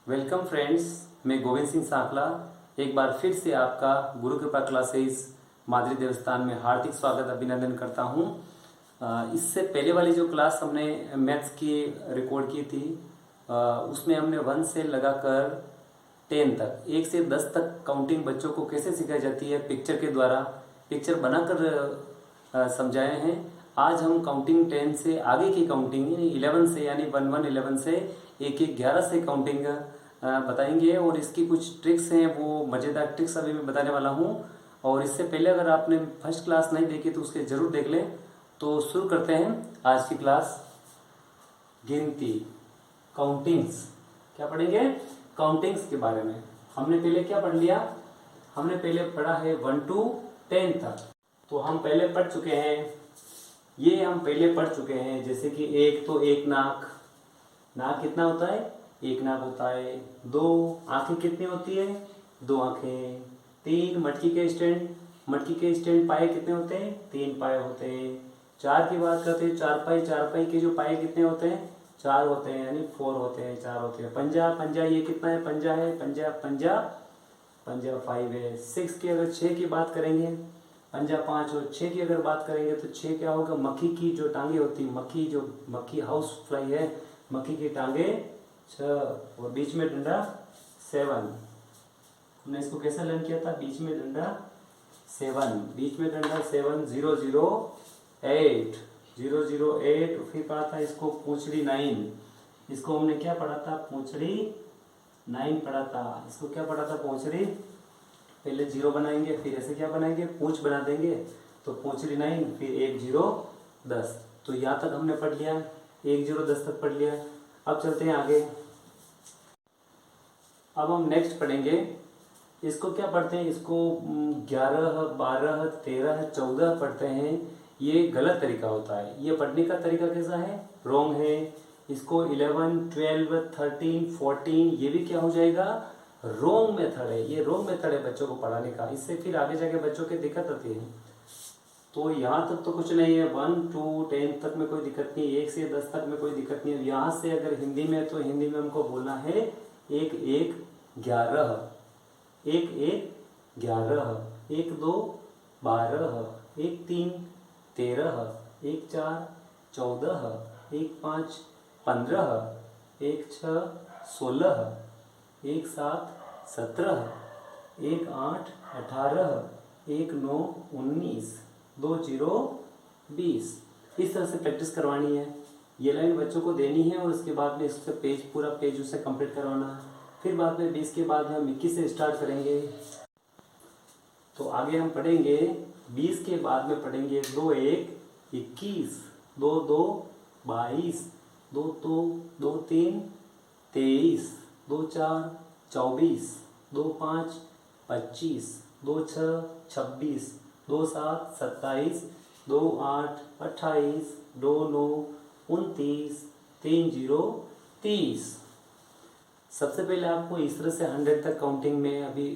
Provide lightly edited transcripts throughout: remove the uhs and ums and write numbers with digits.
Welcome friends, मैं गोविंद सिंह सांकला एक बार फिर से आपका गुरु कृपा क्लासेस मादरी देवस्थान में हार्दिक स्वागत अभिनंदन करता हूं। इससे पहले वाली जो क्लास हमने मैथ्स की रिकॉर्ड की थी उसमें हमने 1 से लगाकर 10 तक 1 से 10 तक काउंटिंग बच्चों को कैसे सिखाई जाती है पिक्चर के द्वारा पिक्चर बनाकर समझाए हैं। आज हम काउंटिंग 10 से आगे की काउंटिंग 11 से यानी 11 से 11 से काउंटिंग बताएंगे और इसकी कुछ ट्रिक्स हैं, वो मज़ेदार ट्रिक्स अभी मैं बताने वाला हूँ। और इससे पहले अगर आपने फर्स्ट क्लास नहीं देखी तो उसके ज़रूर देख लें। तो शुरू करते हैं आज की क्लास। गिनती काउंटिंग्स क्या पढ़ेंगे? काउंटिंग्स के बारे में हमने पहले क्या पढ़ लिया? हमने पहले पढ़ा है 1 to 10 तक। तो हम पहले पढ़ चुके हैं, ये हम पहले पढ़ चुके हैं। जैसे कि एक तो एक नाक, नाक कितना होता है? एक नाक होता है। दो आंखें कितनी होती है? 2 आंखें। 3 मटकी के स्टैंड, मटकी के स्टैंड पाए कितने होते हैं? 3 पाए होते हैं। 4 की बात करते हैं, 4 पाई, 4 पाई के जो पाए कितने होते हैं? 4 होते हैं, यानी 4 होते हैं, 4 होते हैं। पंजा, पंजा ये कितना है? पंजा है, पंजा पंजा पंजा 5 है। 6 की अगर 6 की बात करेंगे, पंजा 5 और 6 की अगर बात करेंगे तो 6 क्या होगा? मक्खी की जो टांगे होती है, मक्खी जो मक्खी हाउस फ्लाई है, मक्खी की टांगे 6 और बीच में डंडा 7। हमने इसको कैसा लर्न किया था? बीच में डंडा 7, बीच में डंडा 7, 0 0 8, 0 0 8। फिर पढ़ा था इसको पूंछड़ी 9। इसको हमने क्या पढ़ा था? पूंछड़ी 9 पढ़ा था। इसको क्या पढ़ा था? पूंछड़ी। पहले 0 बनाएंगे, फिर ऐसे क्या बनाएंगे? पूंछ बना देंगे, तो पूंछड़ी 9, फिर 1 0 10। तो यहाँ तक हमने पढ़ लिया, 1 0 10 तक पढ़ लिया। अब चलते हैं आगे। अब हम नेक्स्ट पढ़ेंगे, इसको क्या पढ़ते हैं? इसको 11 12 13 14 पढ़ते हैं। ये गलत तरीका होता है। ये पढ़ने का तरीका कैसा है? रॉन्ग है। इसको 11 12 13 14 ये भी क्या हो जाएगा? रॉन्ग मेथड है। ये रॉन्ग मेथड है बच्चों को पढ़ाने का। इससे फिर आगे जाके बच्चों की दिक्कत आती है। तो यहाँ तक तो कुछ नहीं है, 1 to 10 तक में कोई दिक्कत नहीं है, 1 से 10 तक में कोई दिक्कत नहीं है। यहाँ से अगर हिंदी में, तो हिंदी में हमको बोलना है 1 1 11, 1 1 11, 1 2 12, 1 3 13, 1 4 14, 1 5 15, 1 6 16, 1 7 17, 1 8 18, 1 9 19, 2 0 20। इस तरह से प्रैक्टिस करवानी है। ये लाइन बच्चों को देनी है और उसके बाद में इसका पेज, पूरा पेज उससे कंप्लीट करवाना है। फिर बाद में 20 के बाद हम 21 से स्टार्ट करेंगे। तो आगे हम पढ़ेंगे 20 के बाद में पढ़ेंगे 2 1 21, 2 2 22, 2 2 2 3 23, 2 4 24, 2 5 25, 2 6 26, 2 7 27, 2 8 28, 2 9 29, 3 0 30। सबसे पहले आपको इस तरह से 100 तक काउंटिंग में अभी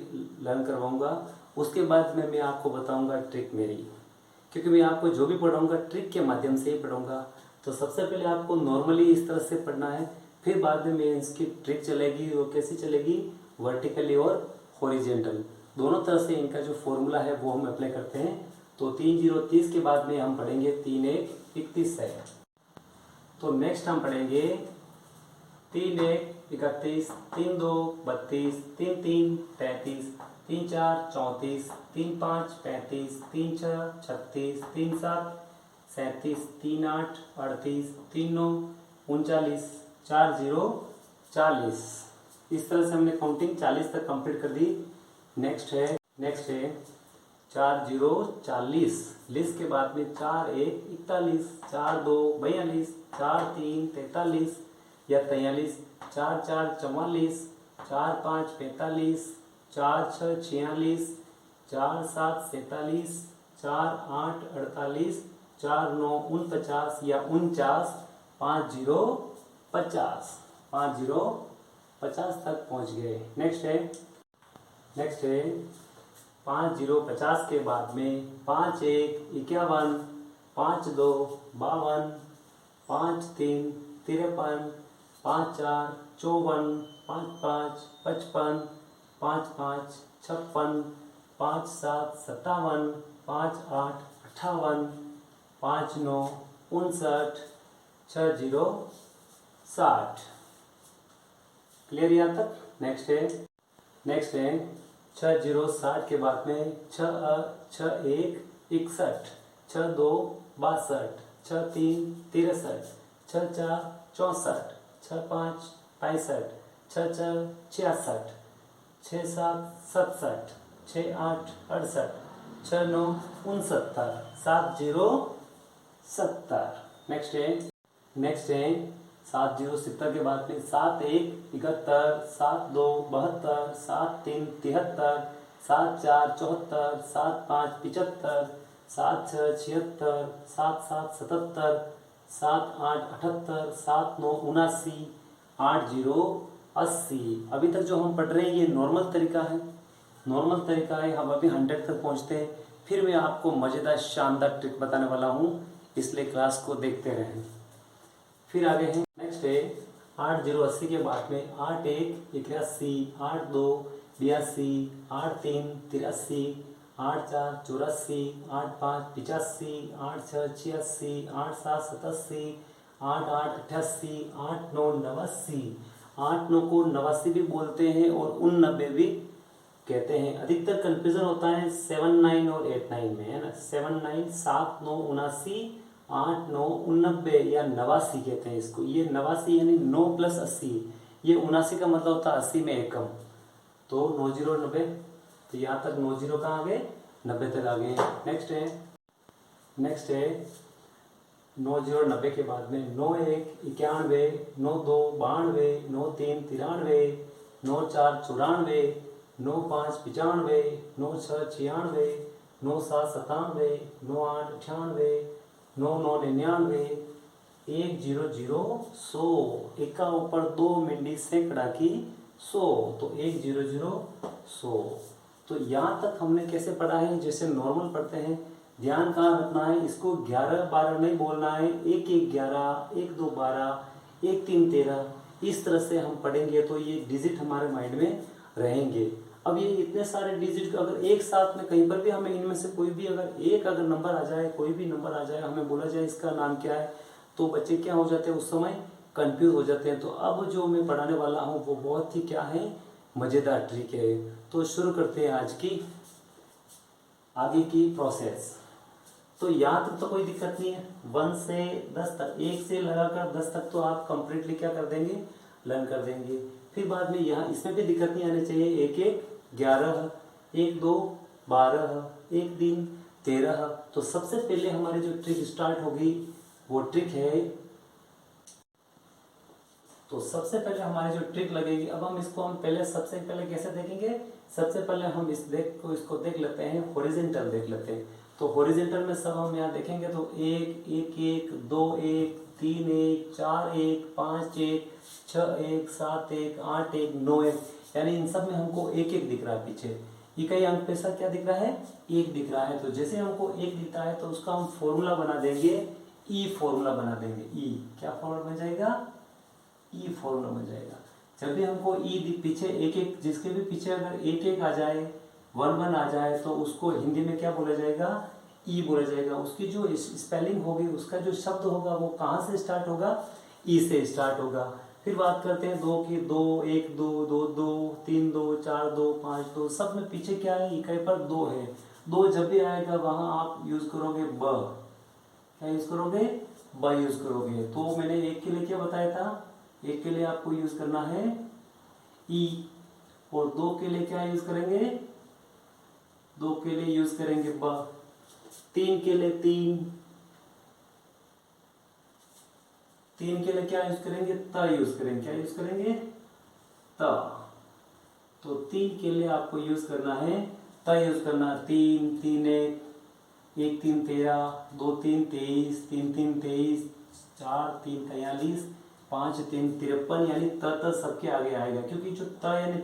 लर्न करवाऊंगा। उसके बाद में मैं आपको बताऊंगा ट्रिक मेरी, क्योंकि मैं आपको जो भी पढ़ाऊंगा ट्रिक के माध्यम से ही पढ़ाऊंगा। तो सबसे पहले आपको नॉर्मली इस तरह से पढ़ना है, फिर बाद में इसकी ट्रिक चलेगी। वो कैसी चलेगी? वर्टिकली और हॉरिजेंटल दोनों तरह से इनका जो फॉर्मूला है वो हम अप्लाई करते हैं। तो 3 0 30 के बाद में हम पढ़ेंगे 3 1 31 है। तो नेक्स्ट हम पढ़ेंगे 3 1 31, 3 2 32, 3 3 33, 3 4 34, 3 5 35, 3 6 36, 3 7 37, 3 8 38, 3 9 39, 4 0 40। इस तरह से हमने काउंटिंग 40 तक कंप्लीट कर दी। नेक्स्ट है 4 0 40। लिस्ट के बाद में 4 1 41, 4 2 42, 4 3 43 या 43, 4 4 44, 4 5 45, 4 6 46, 4 7 47, 4 8 48, 4 9 49 या 49, 5 0 50, 5 0 50 तक पहुंच गए। नेक्स्ट है 5 0 50 के बाद में 5 1 51, 5 2 52, 5 3 53, 5 4 54, 5 5 55, 5 5 56, 5 7 57, 5 8 58, 5 9 59, 6 0 60। क्लियर यहाँ तक? नेक्स्ट है 6 0 60 के बाद में 6 1 61, 6 2 62, 6 3 63, 6 4 64, 6 5 65, 6 6 66, 6 7 67, 6 8 68, 6 9 69, 7 0 70। नेक्स्ट है 7 0 70 के बाद में 7 1 71, 7 2 72, 7 3 73, 7 4 74, 7 5 75, 7 6 76, 7 7 77, 7 8 78, 7 9 79, 8 0 80। अभी तक जो हम पढ़ रहे हैं ये नॉर्मल तरीका है। हम अभी 100 तक पहुंचते हैं, फिर मैं आपको मज़ेदार शानदार ट्रिक बताने वाला हूँ, इसलिए क्लास को देखते रहें। फिर आगे हैं नेक्स्ट है 8 0 80 के बाद में 8 1 81, 8 2 82, 8 3 83, 8 4 84, 8 5 85, 8 6 86, 8 7 87, 8 8 88, 8 9 89। 8 9 को 89 भी बोलते हैं और 89 भी कहते हैं। अधिकतर कंफ्यूजन होता है 7 9 और 8 9 में, है ना। 7 9 7 9 79, 8 9 89 या 89 कहते हैं इसको। ये 89 यानी 9 + 80, ये 79 का मतलब होता है 80 में 1 कम, तो 9 0 90। तो यहाँ तक 9 0 कहाँ आ गए, 90 तक आ गए। नेक्स्ट है 9 0 90 के बाद में 9 1 91, 9 2 92, 9 3 93, 9 4 94, 9 5 95, 9 6 96, 9 7 97, 9 8 98, 9 9 99, 1 0 0 100। एका ऊपर 2 मिंडी सैकड़ा की 100, तो 1 0 0 100। तो यहाँ तक हमने कैसे पढ़ा है, जैसे नॉर्मल पढ़ते हैं। ध्यान कहाँ रखना है, इसको 11 12 नहीं बोलना है, 1 1 11, 1 2 12, 1 3 13, इस तरह से हम पढ़ेंगे तो ये डिजिट हमारे माइंड में रहेंगे। अब ये इतने सारे डिजिट अगर एक साथ में कहीं पर भी हमें इनमें से कोई भी अगर नंबर आ जाए, कोई भी नंबर आ जाए, हमें बोला जाए इसका नाम क्या है, तो बच्चे क्या हो जाते हैं, उस समय कंफ्यूज हो जाते हैं। तो अब जो मैं पढ़ाने वाला हूँ वो बहुत ही क्या है, मज़ेदार ट्रिक है। तो शुरू करते हैं आज की आगे की प्रोसेस। तो यहाँ तक तो कोई दिक्कत नहीं है, 1 से 10 तक, 1 से लगाकर 10 तक तो आप कंप्लीटली क्या कर देंगे, लर्न कर देंगे। फिर बाद में यहाँ इसमें भी दिक्कत नहीं आनी चाहिए। 1 1 11, 1 2 12, 1 3 13। तो सबसे पहले हमारी जो ट्रिक स्टार्ट होगी वो ट्रिक है, तो सबसे पहले हमारी जो ट्रिक लगेगी, अब हम इसको सबसे पहले कैसे देखेंगे, सबसे पहले हम इसको देख लेते हैं, हॉरिजॉन्टल देख लेते हैं। तो हॉरिजॉन्टल में सब हम यहाँ देखेंगे तो 1 1 1 2 1 3 1 4 1 5 1 6 1 7 1 8 1 9 1, यानी इन सब में हमको 1 1 दिख रहा है पीछे। इकाई अंक पैसा क्या दिख रहा है, 1 दिख रहा है। तो जैसे हमको 1 दिखता है तो उसका हम फॉर्मूला बना देंगे, ई फॉर्मूला बना देंगे। ई क्या फॉर्मूला बन जाएगा, ई फॉर्मूला बन जाएगा। जब भी हमको ई पीछे 1 1, जिसके भी पीछे अगर 1 1 आ जाए, 1 1 आ जाए, तो उसको हिंदी में क्या बोला जाएगा, ई बोला जाएगा। उसकी जो स्पेलिंग होगी, उसका जो शब्द होगा वो कहाँ से स्टार्ट होगा, ई से स्टार्ट होगा। फिर बात करते हैं 2 की, 2 1 2 2 2 3 2 4 2 5 2, सब में पीछे क्या है, इकाई पर 2 है। 2 जब भी आएगा वहां आप यूज करोगे ब, क्या यूज करोगे, ब यूज करोगे। तो मैंने 1 के लिए क्या बताया था, 1 के लिए आपको यूज करना है ई, और 2 के लिए क्या यूज करेंगे, 2 के लिए यूज करेंगे ब। 3 के लिए 3 के लिए क्या यूज करेंगे, त यूज करेंगे। क्या यूज करेंगे, त। तो 3 के लिए आपको यूज करना है त यूज करना है। 3 3 1 3 13, 2 3 23, 3 3 23, 4 3 43, 5 3 53, यानी त सबके आगे आएगा, क्योंकि जो त यानी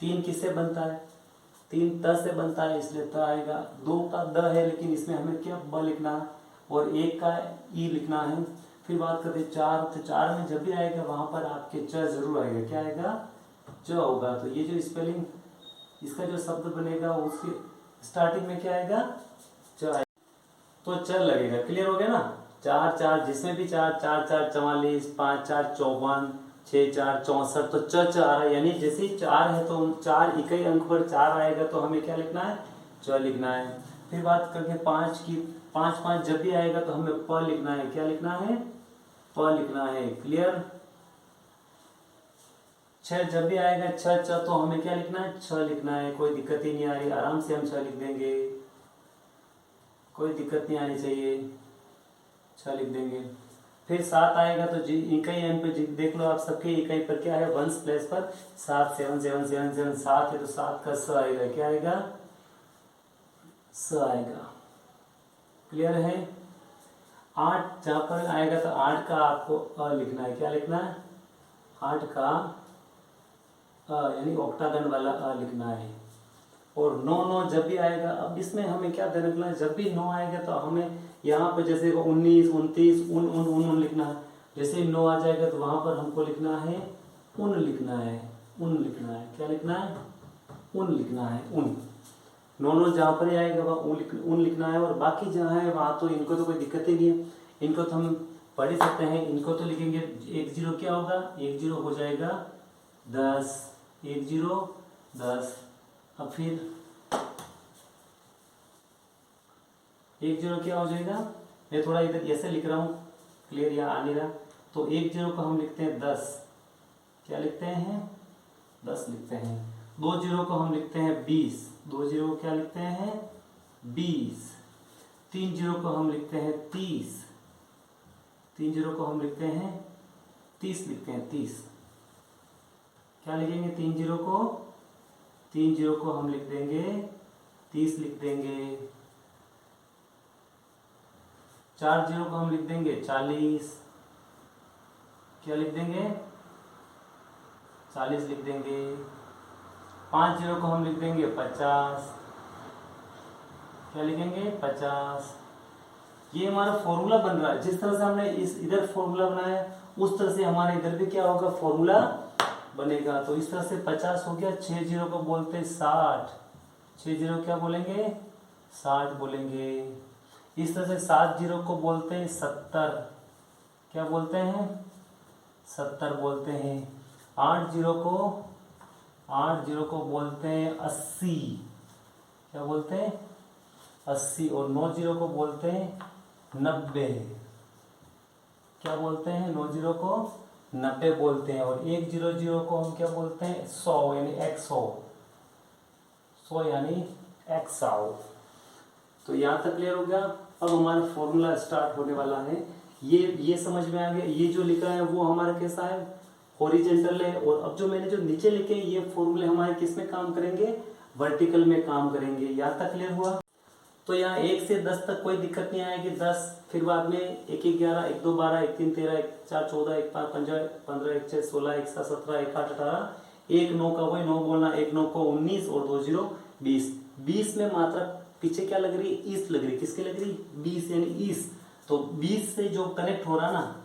3 किससे बनता है, 3 त से बनता है, इसलिए त आएगा। 2 का द है, लेकिन इसमें हमें क्या ब लिखना है, और 1 का ई लिखना है। फिर बात करते हैं 4, तो 4 में जब भी आएगा वहां पर आपके च जरूर आएगा। क्या आएगा? च होगा। तो ये जो स्पेलिंग इसका जो शब्द बनेगा उसके स्टार्टिंग में क्या आएगा? च आएगा, तो च लगेगा। क्लियर हो गया ना? 4 4 जिसमें भी 4 4 4 44, 5 4 54, 6 4 64, तो च आ रहा है। यानी जैसे ही 4 है तो 4 इकाई अंक पर 4 आएगा तो हमें क्या लिखना है? च लिखना है। फिर बात करके 5 की, 5 5 जब भी आएगा तो हमें प लिखना है। क्या लिखना है? प लिखना है। क्लियर? 6 जब भी आएगा 6 च तो हमें क्या लिखना है? छ लिखना है। कोई दिक्कत ही नहीं आ रही, आराम से हम छ लिख देंगे, कोई दिक्कत नहीं आनी चाहिए, छ लिख देंगे। फिर 7 आएगा तो इकाई अंक पे देख लो आप, सबके इकाई पर क्या है? वंस प्लेस पर 7 7 7 7 7 7 है तो 7 का स आएगा। क्या आएगा? स आएगा। क्लियर है? 8 जहाँ पर आएगा तो 8 का आपको अ लिखना है। क्या लिखना है? 8 का अ यानी ऑक्टागन वाला अ लिखना है। और 9 9 जब भी आएगा, अब इसमें हमें क्या ध्यान रखना है? जब भी 9 आएगा तो हमें यहाँ पे जैसे 19 29 उन लिखना है। जैसे 9 आ जाएगा तो वहां पर हमको लिखना है उन लिखना है, उन लिखना है। क्या लिखना है? उन लिखना है, उन। 9 9 जहाँ पर ही आएगा वहाँ उन लिखना है। और बाकी जहाँ है वहाँ तो इनको तो कोई दिक्कत ही नहीं है, इनको तो हम पढ़ ही सकते हैं। इनको तो लिखेंगे 1 0 क्या होगा? 1 0 हो जाएगा 10, 1 0 10। अब फिर 1 0 क्या हो जाएगा? मैं थोड़ा इधर ऐसे लिख रहा हूँ, क्लियर यहाँ आ नहीं रहा। तो 1 0 को हम लिखते हैं 10। क्या लिखते हैं? 10 लिखते हैं। 2 0 को हम लिखते हैं 20। 2 0 को क्या लिखते हैं? 20। 3 0 को हम लिखते हैं 30। 3 0 को हम लिखते हैं 30 लिखते हैं, 30। क्या लिखेंगे? 3 0 को, 3 0 को हम लिख देंगे 30 लिख देंगे। 4 0 को हम लिख देंगे 40। क्या लिख देंगे? 40 लिख देंगे। 5 0 को हम लिख देंगे 50। क्या लिखेंगे? 50। ये हमारा फॉर्मूला बन रहा है। जिस तरह से हमने इस इधर फॉर्मूला बनाया उस तरह से हमारे इधर भी क्या होगा? फॉर्मूला बनेगा। तो इस तरह से 50 हो गया। 6 0 को बोलते हैं 60। 6 0 क्या बोलेंगे? 60 बोलेंगे। इस तरह से 7 0 को बोलते हैं 70। क्या बोलते हैं? 70 बोलते हैं। 8 0 को बोलते हैं 80। क्या बोलते हैं? 80। और 9 0 को बोलते हैं 90। क्या बोलते हैं? 9 0 को 90 बोलते हैं। और 1 0 0 को हम क्या बोलते हैं? 100 यानी 100। 100 यानी 100। तो यहाँ तक क्लियर हो गया। अब हमारा फॉर्मूला स्टार्ट होने वाला है। ये समझ में आ गया। ये जो लिखा है वो हमारा कैसा है? हॉरिजेंटल है। और अब जो मैंने जो नीचे लिखे ये फॉर्मूले हमारे किस में काम करेंगे? वर्टिकल में काम करेंगे। यहाँ तक क्लियर हुआ? तो यहाँ 1 से 10 तक कोई दिक्कत नहीं आएगी। 10 फिर बाद में 1 1 11, 1 2 12, 1 3 13, 1 4 14, 1 5 15, 1 6 16, 1 7 17, 1 8 18, 1 9 का वही 9 बोलना, 1 9 को 19 और 2 0 20। 20 में मात्रा पीछे क्या लग रही है? ईस लग रही है। किसकी लग रही? 20 यानी ईस। तो 20 से जो कनेक्ट हो रहा ना,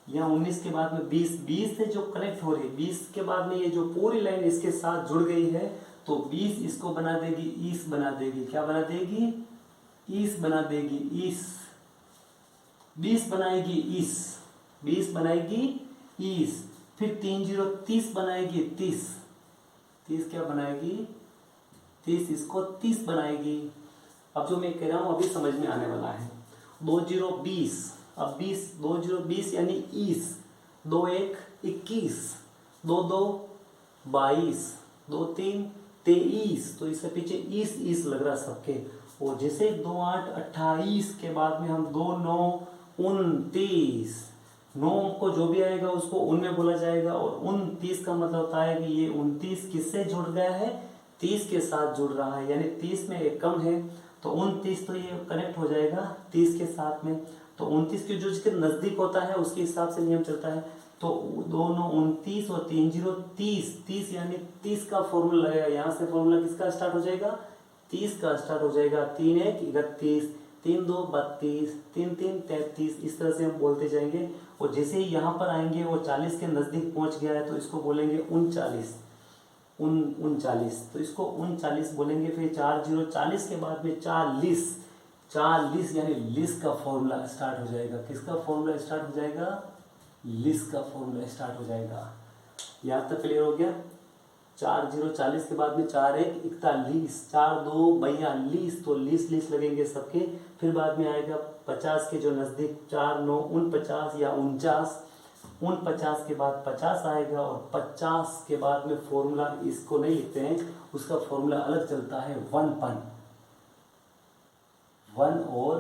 यहाँ 19 के बाद में 20 से जो कनेक्ट हो रही है, 20 के बाद में ये जो पूरी लाइन इसके साथ जुड़ गई है तो 20 इसको बना देगी ईस बना देगी। क्या बना देगी? ईस बना देगी। ईस 20 बनाएगी ईस, 20 बनाएगी ईस। फिर 3 0 30 बनाएगी 30। 30 क्या बनाएगी? 30 इसको 30 बनाएगी। अब जो मैं कह रहा हूं अभी समझ में आने वाला है। 2 0 20। अब 20 2 0 20 यानी ईस। 2 1 21, 2 2 22, 2 3 23। तो इसके पीछे ईस लग रहा सबके। और जैसे 2 8 28 के बाद में हम 2 9 29। 9 को जो भी आएगा उसको उनमें बोला जाएगा। और 29 का मतलब होता है कि ये 29 किससे जुड़ गया है? 30 के साथ जुड़ रहा है। यानी 30 में एक कम है तो 29 तो ये कनेक्ट हो जाएगा 30 के साथ में। तो 29 के जो जिसके नजदीक होता है उसके हिसाब से नियम चलता है। तो 2 9 29 और 3 0 30। 30 यानी 30 का फॉर्मूला लगेगा। यहाँ से फॉर्मूला किसका स्टार्ट हो जाएगा? 30 का स्टार्ट हो जाएगा। 3 1 31, 3 2 32, 3 3 33, इस तरह से हम बोलते जाएंगे। और जैसे ही यहाँ पर आएंगे वो 40 के नज़दीक पहुँच गया है तो इसको बोलेंगे 39, 39, तो इसको 39 बोलेंगे। फिर 40 के बाद में 40, 40 यानी लिस का फॉर्मूला स्टार्ट हो जाएगा। किसका फॉर्मूला स्टार्ट हो जाएगा? लिस का फॉर्मूला स्टार्ट हो जाएगा। यहाँ तक क्लियर हो गया? 40 के बाद में 4 1 41, 4 2 42, तो लिस लगेंगे सबके। फिर बाद में आएगा 50 के जो नज़दीक, 4 9 49 या 49 के बाद 50 आएगा। और 50 के बाद में फॉर्मूला इसको नहीं लिखते हैं, उसका फॉर्मूला अलग चलता है, 1 पन, 1 और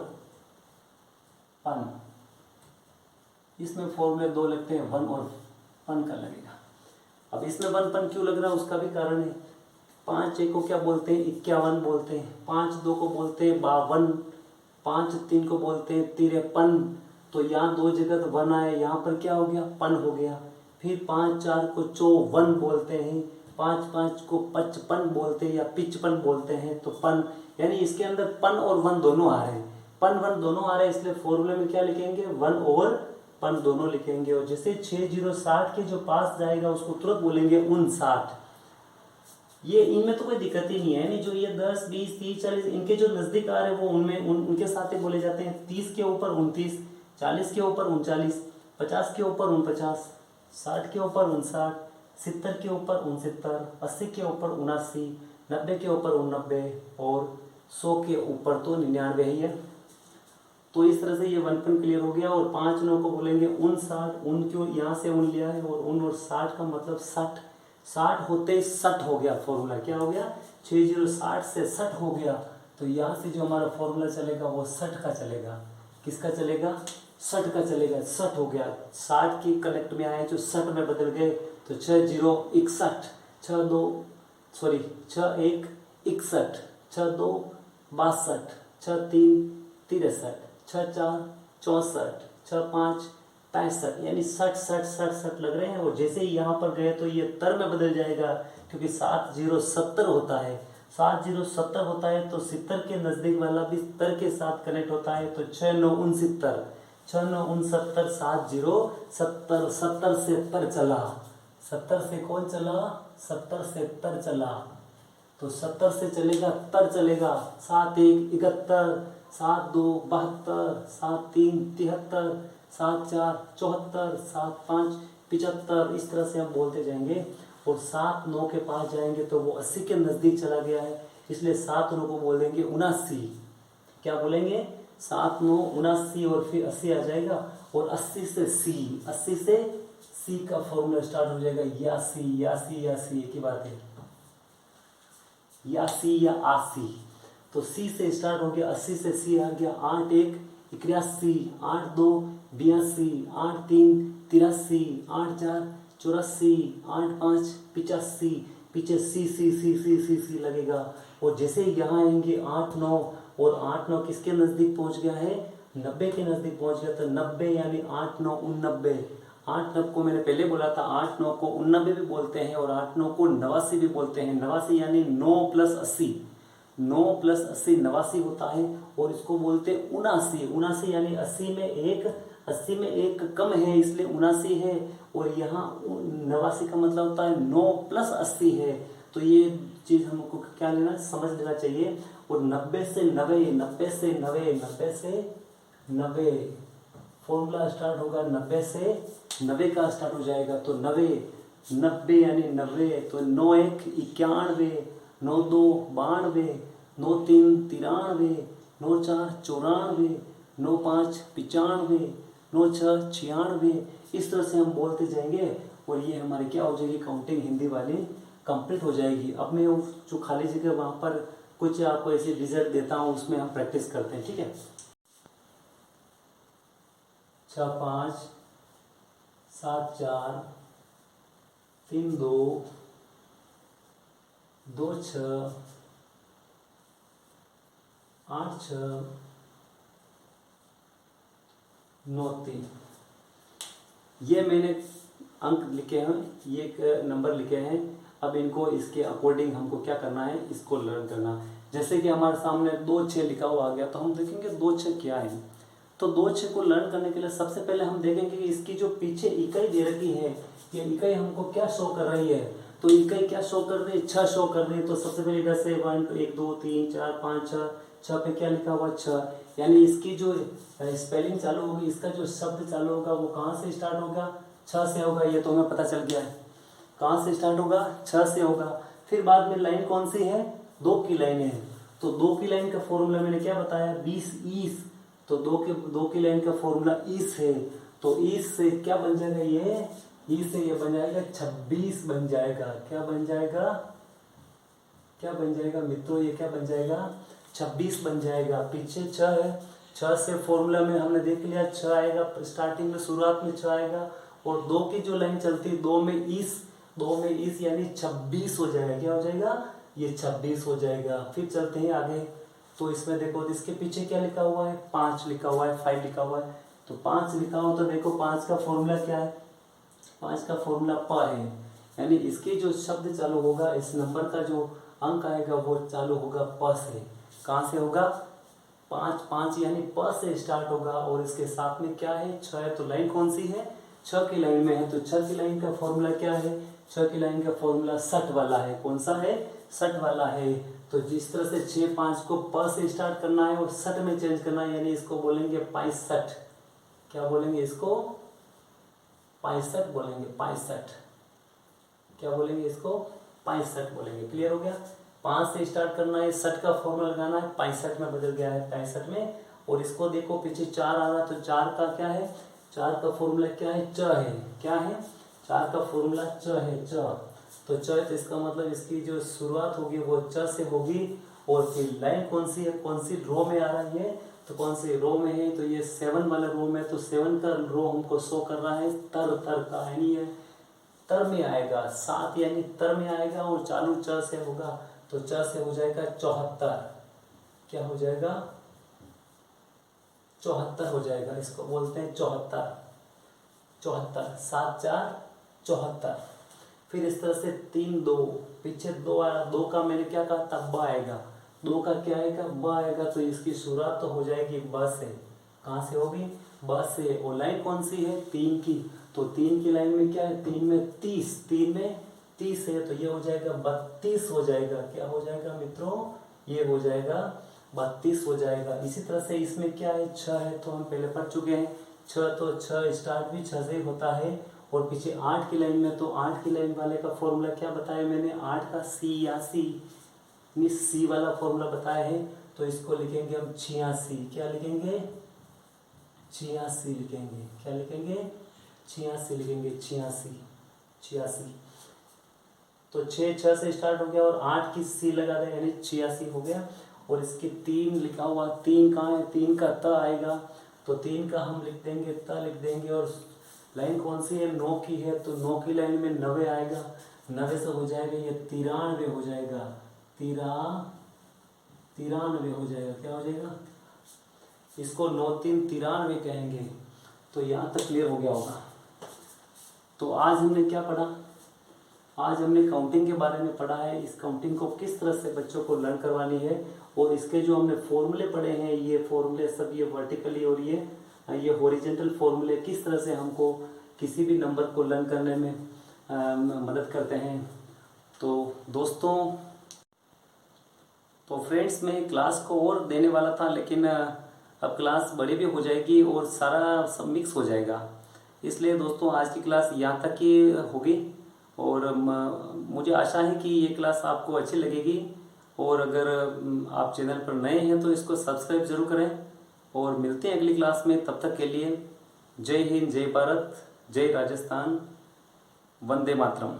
पन। इसमें फॉर्मूले 2 लगते हैं, 1 और पन का लगेगा। अब इसमें 1 पन क्यों लग रहा है उसका भी कारण है। 5 1 को क्या बोलते हैं? 51 बोलते हैं। 5 2 को बोलते हैं 52, 5 3 को बोलते हैं 53। तो यहाँ 2 जगह तो 1 आया, यहाँ पर क्या हो गया? पन हो गया। फिर 5 4 को 54 बोलते हैं, 5 5 को 55 बोलते हैं या 55 बोलते हैं। तो पन यानी इसके अंदर पन और 1 दोनों आ रहे हैं, पन 1 दोनों आ रहे हैं, इसलिए फॉर्मूले में क्या लिखेंगे? 1 और पन दोनों लिखेंगे। और जैसे 60 60 के जो पास जाएगा उसको तुरंत बोलेंगे 59। ये इनमें तो कोई दिक्कत ही नहीं है, यानी जो ये 10 20 30 40 इनके जो नजदीक आ रहे हैं वो उनके साथ ही बोले जाते हैं। 30 के ऊपर 29, 40 के ऊपर 39, 50 के ऊपर 49, 60 के ऊपर 59, 70 के ऊपर 69, 80 के ऊपर 79, 90 के ऊपर 89 और 100 के ऊपर तो 99 ही है। तो इस तरह से ये 1 पन क्लियर हो गया। और 5 9 को बोलेंगे 59, उन क्यों यहाँ से उन लिया है, और उन और 60 का मतलब 60, 60 होते 60 हो गया। फॉर्मूला क्या हो गया? 60 60 से 60 हो गया। तो यहाँ से जो हमारा फॉर्मूला चलेगा वो 60 का चलेगा। किसका चलेगा? 60 का चलेगा। 60 हो गया, 60 की कनेक्ट में आए जो 60 में बदल गए। तो 6 0 61, 6 2 6 1 61, 6 2 62, 6 3 63, 6 4 64, 6 5 65, यानी 60 60 60 60 लग रहे हैं। और जैसे ही यहाँ पर गए तो ये तर में बदल जाएगा, क्योंकि 7 0 70 होता है। 7 0 70 होता है तो 70 के नज़दीक वाला भी तर के साथ कनेक्ट होता है। तो 6 9 69, 6 9 69, 7 0 70, 70 से तर चला। 70 से कौन चला? 70 से तर चला। तो 70 से चलेगा तर चलेगा। 7 1 71, 7 2 72, 7 3 73, 7 4 74, 7 5 75, इस तरह से हम बोलते जाएंगे। और 7 9 के पास जाएंगे तो वो 80 के नज़दीक चला गया है, इसलिए 7 9 को बोलेंगे 79। क्या बोलेंगे? 7 9 79, और फिर 80 आ जाएगा। और 80 से सी का फॉर्मूला स्टार्ट हो जाएगा, यासी यासी यासी, एक ही बात है, यासी या आसी। तो सी से स्टार्ट हो गया, 80 से सी आ गया। 8 1 81, 8 2 82, 8 3 83, 8 4 84, 8 5 85, पीछे सी लगेगा। और जैसे यहाँ आएंगे 8 9, और 8 9 किसके नज़दीक पहुँच गया है? 90 के नज़दीक पहुँच गया। तो 90 यानी 8 9 89। 8 9 को मैंने पहले बोला था, 8 9 को 89 भी बोलते हैं और 8 9 को 89 भी बोलते हैं। 89 यानी 9 + 80, 9 + 80 89 होता है। और इसको बोलते हैं 79, 79 यानी 80 में एक कम है, इसलिए 79 है। और यहाँ 89 का मतलब होता है 9 + 80 है। तो ये चीज़ हमको क्या लेना, समझ लेना चाहिए। और 90 से 90, 90 से 90, 90 से 90 फॉर्मूला स्टार्ट होगा, 90 से 90 का स्टार्ट हो जाएगा। तो 90 यानी 90, तो 9 1 91, 9 2 92, 9 3 93, 9 4 94, 9 5 95, 9 6 96, इस तरह से हम बोलते जाएंगे। और ये हमारी क्या हो जाएगी, काउंटिंग हिंदी वाली कंप्लीट हो जाएगी। अब मैं जो खाली जगह वहाँ पर कुछ आपको ऐसे रिजल्ट देता हूँ, उसमें हम प्रैक्टिस करते हैं, ठीक है। 6 5 7 4 3 2 2 6 8 6 9 3, ये मैंने अंक लिखे हैं, ये एक नंबर लिखे हैं। अब इनको इसके अकॉर्डिंग हमको क्या करना है, इसको लर्न करना। जैसे कि हमारे सामने 2-6 लिखा हुआ आ गया, तो हम देखेंगे 2-6 क्या है। तो 2-6 को लर्न करने के लिए सबसे पहले हम देखेंगे कि इसकी जो पीछे इकाई दे रखी है, ये इकाई हमको क्या शो कर रही है। तो इकाई क्या शो कर रही है, 6 शो कर रही है। तो सबसे पहले इधर से 1 2 3 4 5 6 पे क्या लिखा हुआ 6, यानी इसकी जो स्पेलिंग चालू होगी, इसका जो शब्द चालू होगा वो कहाँ से स्टार्ट होगा, 6 से होगा। ये तो हमें पता चल गया है कहाँ से स्टार्ट होगा, 6 से होगा। फिर बाद में लाइन कौन सी है, 2 की लाइन है। तो 2 की लाइन का फॉर्मूला मैंने क्या बताया, 20 ईस। तो 2 की लाइन का फॉर्मूला ईस है। तो ईस से क्या बन जाएगा, ये ईस से ये बन जाएगा 26 बन जाएगा। क्या बन जाएगा, क्या बन जाएगा मित्रों, ये क्या बन जाएगा, 26 बन जाएगा। पीछे 6 है, 6 से फॉर्मूला में हमने देख लिया 6 आएगा, स्टार्टिंग में शुरुआत में 6 आएगा। और 2 की जो लाइन चलती है 2 में ईस यानी 26 हो जाएगा। क्या हो जाएगा, ये 26 हो जाएगा। फिर चलते हैं आगे। तो इसमें देखो इसके पीछे क्या लिखा हुआ है, 5 लिखा हुआ है, 5 लिखा हुआ है। तो 5 लिखा हुआ, तो देखो 5 का फॉर्मूला क्या है, 5 का फॉर्मूला प है। यानी इसके जो शब्द चालू होगा, इस नंबर का जो अंक आएगा वो चालू होगा प से। कहाँ से होगा, 5 यानी प से स्टार्ट होगा। और इसके साथ में क्या है, 6 है। तो लाइन कौन सी है, 6 की लाइन में है। तो 6 की लाइन का फॉर्मूला क्या है, 6 की लाइन का फॉर्मूला 60 वाला है। कौन सा है, 60 वाला है। तो जिस तरह से 6-5 को प से स्टार्ट करना है और 60 में चेंज करना है, यानी इसको बोलेंगे 65। क्या बोलेंगे इसको, 65 बोलेंगे, 65। क्या बोलेंगे इसको, 65 बोलेंगे। क्लियर हो गया। 5 से स्टार्ट करना है, 60 का फॉर्मूला लगाना है, 65 में बदल गया है, 65 में। और इसको देखो पीछे 4 आ रहा, तो 4 का क्या है, 4 का फॉर्मूला क्या है, च है। क्या है, 4 का फॉर्मूला च है, च। तो च है, तो इसका मतलब इसकी जो शुरुआत होगी वो च से होगी। और फिर लाइन कौन सी है, कौन सी रो में आ रहा है, तो कौन सी रो में है, तो ये 7 वाला रो में। तो 7 का रो हमको शो कर रहा है तर का, यानी ये तर में आएगा, 7 यानी तर में आएगा। और चालू च से होगा, तो च से हो जाएगा 74। क्या हो जाएगा, 74 हो जाएगा। इसको बोलते हैं 74, 7 4 74। फिर इस तरह से 3 2, पीछे 2 आया, 2 का मैंने क्या कहा था, ब आएगा। 2 का क्या आएगा, ब आएगा। तो इसकी शुरुआत तो हो जाएगी ब से। कहाँ से होगी, ब से। और लाइन कौन सी है, 3 की। तो 3 की लाइन में क्या है, 3 में 30, 3 में 30 है। तो ये हो जाएगा 32 हो जाएगा। क्या हो जाएगा मित्रों, ये हो जाएगा 32 हो जाएगा। इसी तरह से इसमें क्या है, 6 है। तो हम पहले पढ़ चुके हैं 6। तो 6 स्टार्ट भी 6 से होता है। और पीछे 8 की लाइन में, तो 8 की लाइन वाले का फॉर्मूला क्या बताया मैंने, 8 का सी वाला फॉर्मूला बताया है। तो इसको लिखेंगे हम 86। क्या लिखेंगे, 86 लिखेंगे। क्या लिखेंगे, 86 लिखेंगे, 86। तो 6 से स्टार्ट हो गया और 8 की सी लगा दें, यानी 86 हो गया। और इसके 3 लिखा हुआ, 3 कहाँ है, 3 का त आएगा। तो 3 का हम लिख देंगे, त लिख देंगे। और लाइन कौन सी है, 9 की है। तो 9 की लाइन में 90 आएगा, 90 से हो जाएगा ये 93 हो जाएगा, 93 हो जाएगा। क्या हो जाएगा, इसको 9 3 93 कहेंगे। तो यहाँ तक क्लियर हो गया होगा। तो आज हमने क्या पढ़ा, आज हमने काउंटिंग के बारे में पढ़ा है। इस काउंटिंग को किस तरह से बच्चों को लर्न करवानी है। और इसके जो हमने फॉर्मूले पढ़े हैं, ये फॉर्मूले सब ये वर्टिकली और ये हॉरिजॉन्टल फॉर्मूले किस तरह से हमको किसी भी नंबर को लर्न करने में मदद करते हैं। तो दोस्तों, तो फ्रेंड्स, मैं क्लास को और देने वाला था, लेकिन अब क्लास बड़ी भी हो जाएगी और सारा सब मिक्स हो जाएगा। इसलिए दोस्तों आज की क्लास यहाँ तक ही होगी। और मुझे आशा है कि ये क्लास आपको अच्छी लगेगी। और अगर आप चैनल पर नए हैं तो इसको सब्सक्राइब जरूर करें। और मिलते हैं अगली क्लास में। तब तक के लिए जय हिंद, जय भारत, जय राजस्थान, वंदे मातरम।